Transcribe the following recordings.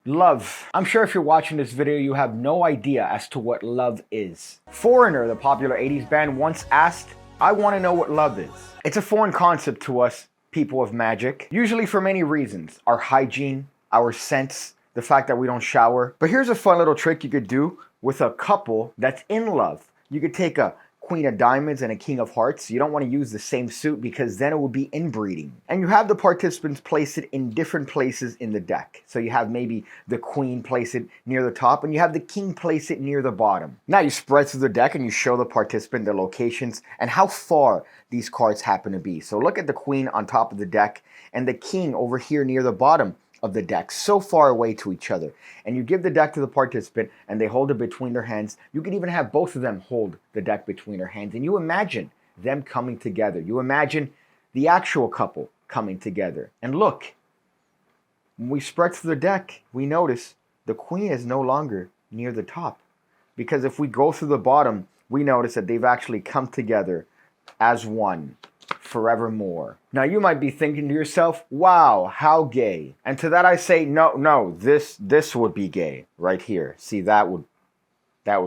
Love. I'm sure if you're watching this video, you have no idea as to what love is. Foreigner, the popular 80s band, once asked, "I want to know what love is." It's a foreign concept to us, people of magic, usually for many reasons. Our hygiene, our scents, the fact that we don't shower. But here's a fun little trick you could do with a couple that's in love. You could take a Queen of Diamonds and a King of Hearts. You don't want to use the same suit because then it would be inbreeding. And you have the participants place it in different places in the deck. So you have maybe the Queen place it near the top and you have the King place it near the bottom. Now you spread through the deck and you show the participant the locations and how far these cards happen to be. So look at the Queen on top of the deck and the King over here near the bottom of the deck, so far away to each other. And you give the deck to the participant and they hold it between their hands. You can even have both of them hold the deck between their hands and you imagine them coming together. You imagine the actual couple coming together. And look, when we spread through the deck, we notice the Queen is no longer near the top. Because if we go through the bottom, we notice that they've actually come together as one forevermore. Now you might be thinking to yourself, wow, how gay. And to that I say, no, this would be gay right here. See, that would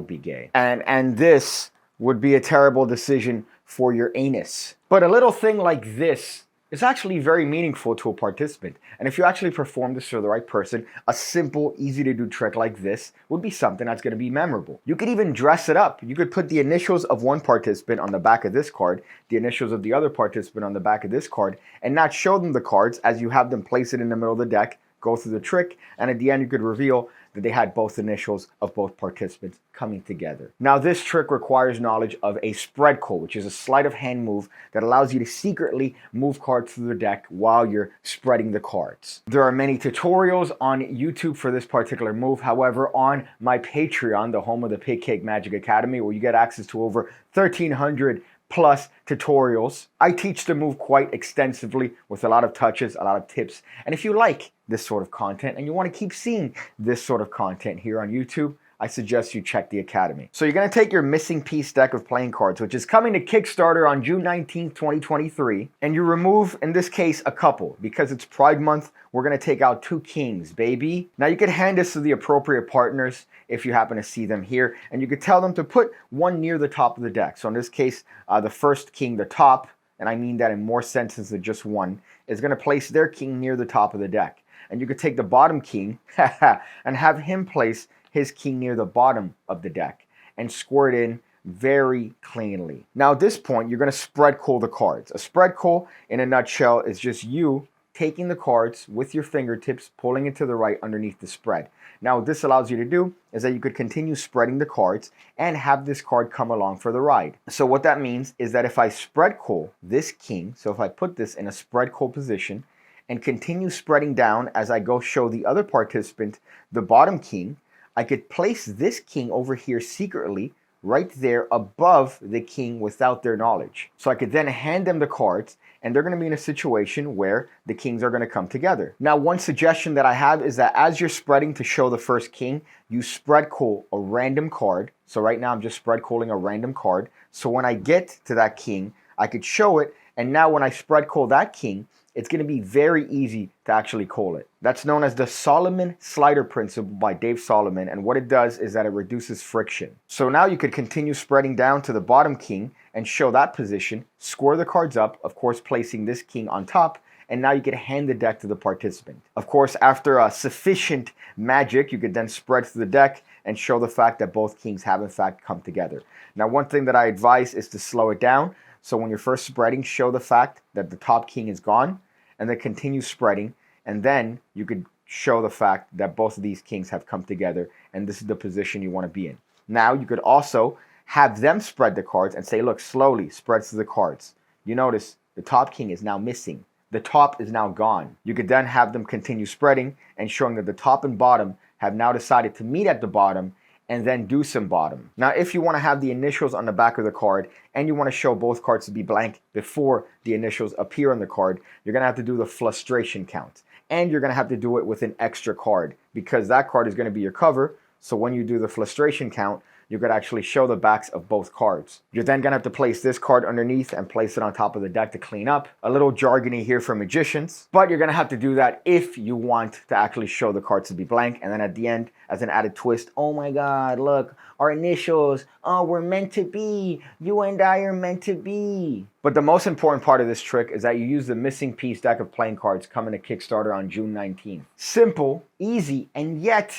be gay. And this would be a terrible decision for your anus. But a little thing like this is actually very meaningful to a participant. And if you actually perform this for the right person, a simple, easy to do trick like this would be something that's going to be memorable. You could even dress it up. You could put the initials of one participant on the back of this card, the initials of the other participant on the back of this card, and not show them the cards as you have them place it in the middle of the deck, go through the trick, and at the end you could reveal that they had both initials of both participants coming together. Now this trick requires knowledge of a spread call, which is a sleight of hand move that allows you to secretly move cards through the deck while you're spreading the cards. There are many tutorials on YouTube for this particular move. However, on my Patreon, the home of the PigCake Magic Academy, where you get access to over 1,300 plus tutorials, I teach the move quite extensively with a lot of touches, a lot of tips. And if you like this sort of content and you want to keep seeing this sort of content here on YouTube, I suggest you check the Academy. So you're going to take your missing piece deck of playing cards, which is coming to Kickstarter on June 19th, 2023, and you remove, in this case, a couple. Because it's Pride Month, we're going to take out 2 kings, baby. Now you could hand this to the appropriate partners if you happen to see them here, and you could tell them to put one near the top of the deck. So in this case, the first king, the top, and I mean that in more senses than just one, is going to place their king near the top of the deck. And you could take the bottom king and have him place his king near the bottom of the deck and score it in very cleanly. Now at this point, you're going to spread call the cards. A spread call, in a nutshell, is just you taking the cards with your fingertips, pulling it to the right underneath the spread. Now what this allows you to do is that you could continue spreading the cards and have this card come along for the ride. So what that means is that if I spread call this king, so if I put this in a spread call position and continue spreading down as I go show the other participant the bottom king, I could place this king over here secretly right there above the king without their knowledge. So I could then hand them the cards and they're going to be in a situation where the kings are going to come together. Now one suggestion that I have is that as you're spreading to show the first king, you spread call a random card. So right now I'm just spread calling a random card. So when I get to that king, I could show it, and now when I spread call that king, it's going to be very easy to actually call it. That's known as the Solomon slider principle by Dave Solomon, and what it does is that it reduces friction. So now you could continue spreading down to the bottom king and show that position, score the cards up, of course placing this king on top, and now you could hand the deck to the participant. Of course, after sufficient magic, you could then spread through the deck and show the fact that both kings have in fact come together. Now one thing that I advise is to slow it down. So when you're first spreading, show the fact that the top king is gone, and then continue spreading, and then you could show the fact that both of these kings have come together, and this is the position you want to be in. Now you could also have them spread the cards and say, look, slowly spread through the cards. You notice the top king is now missing. The top is now gone. You could then have them continue spreading and showing that the top and bottom have now decided to meet at the bottom and then do some bottom. Now, if you want to have the initials on the back of the card and you want to show both cards to be blank before the initials appear on the card, you're going to have to do the frustration count. And you're going to have to do it with an extra card because that card is going to be your cover. So when you do the frustration count, you could actually show the backs of both cards. You're then gonna have to place this card underneath and place it on top of the deck to clean up. A little jargony here for magicians, but you're gonna have to do that if you want to actually show the cards to be blank. And then at the end, as an added twist, oh my God, look, our initials, oh, we're meant to be. You and I are meant to be. But the most important part of this trick is that you use the missing piece deck of playing cards coming to Kickstarter on June 19th. Simple, easy, and yet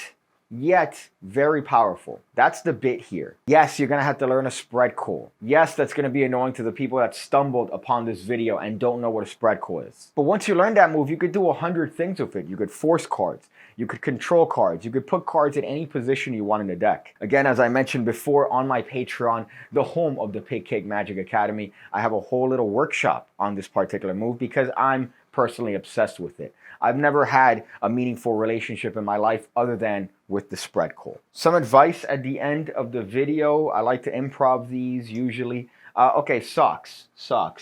very powerful. That's the bit here. Yes, you're gonna have to learn a spread call. Yes, that's gonna be annoying to the people that stumbled upon this video and don't know what a spread call is. But once you learn that move, you could do 100 things with it. You could force cards, you could control cards, you could put cards in any position you want in the deck. Again, as I mentioned before, on my Patreon, the home of the PigCake Magic Academy, I have a whole little workshop on this particular move because I'm personally obsessed with it. I've never had a meaningful relationship in my life other than with the spread call. Some advice at the end of the video. I like to improv these usually. Okay, socks.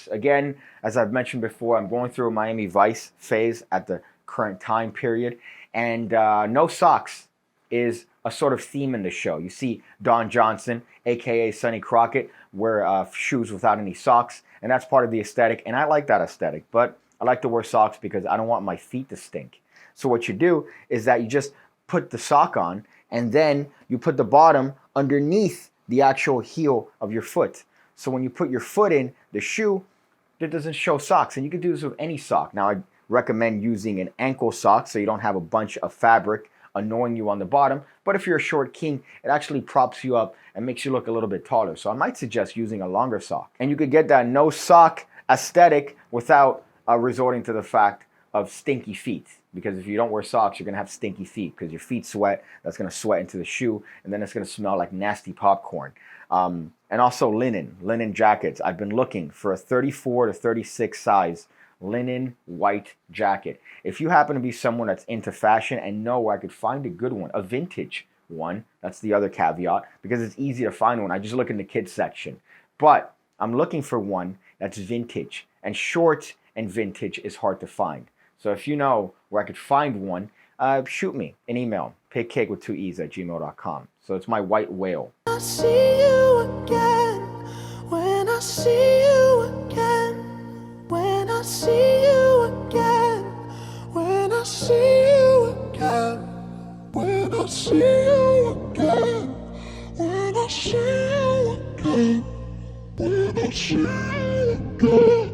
Again, as I've mentioned before, I'm going through a Miami Vice phase at the current time period, and no socks is a sort of theme in the show. You see Don Johnson, aka Sonny Crockett, wear shoes without any socks, and that's part of the aesthetic, and I like that aesthetic, but I like to wear socks because I don't want my feet to stink. So what you do is that you just put the sock on and then you put the bottom underneath the actual heel of your foot. So when you put your foot in the shoe, it doesn't show socks. And you can do this with any sock. Now I recommend using an ankle sock so you don't have a bunch of fabric annoying you on the bottom. But if you're a short king, it actually props you up and makes you look a little bit taller. So I might suggest using a longer sock. And you could get that no sock aesthetic without resorting to the fact of stinky feet, because if you don't wear socks, you're gonna have stinky feet because your feet sweat. That's gonna sweat into the shoe, and then it's gonna smell like nasty popcorn. And also linen jackets. I've been looking for a 34 to 36 size linen white jacket. If you happen to be someone that's into fashion and know where I could find a good one, a vintage one, that's the other caveat, because it's easy to find one. I just look in the kids section, but I'm looking for one that's vintage, and short and vintage is hard to find. So if you know where I could find one, shoot me an email, pigcake with 2 E's at gmail.com. So it's my white whale. I see you again, when I see you again, when I see you again, when I see you again, when I see you again, when I see you again, when I see you again.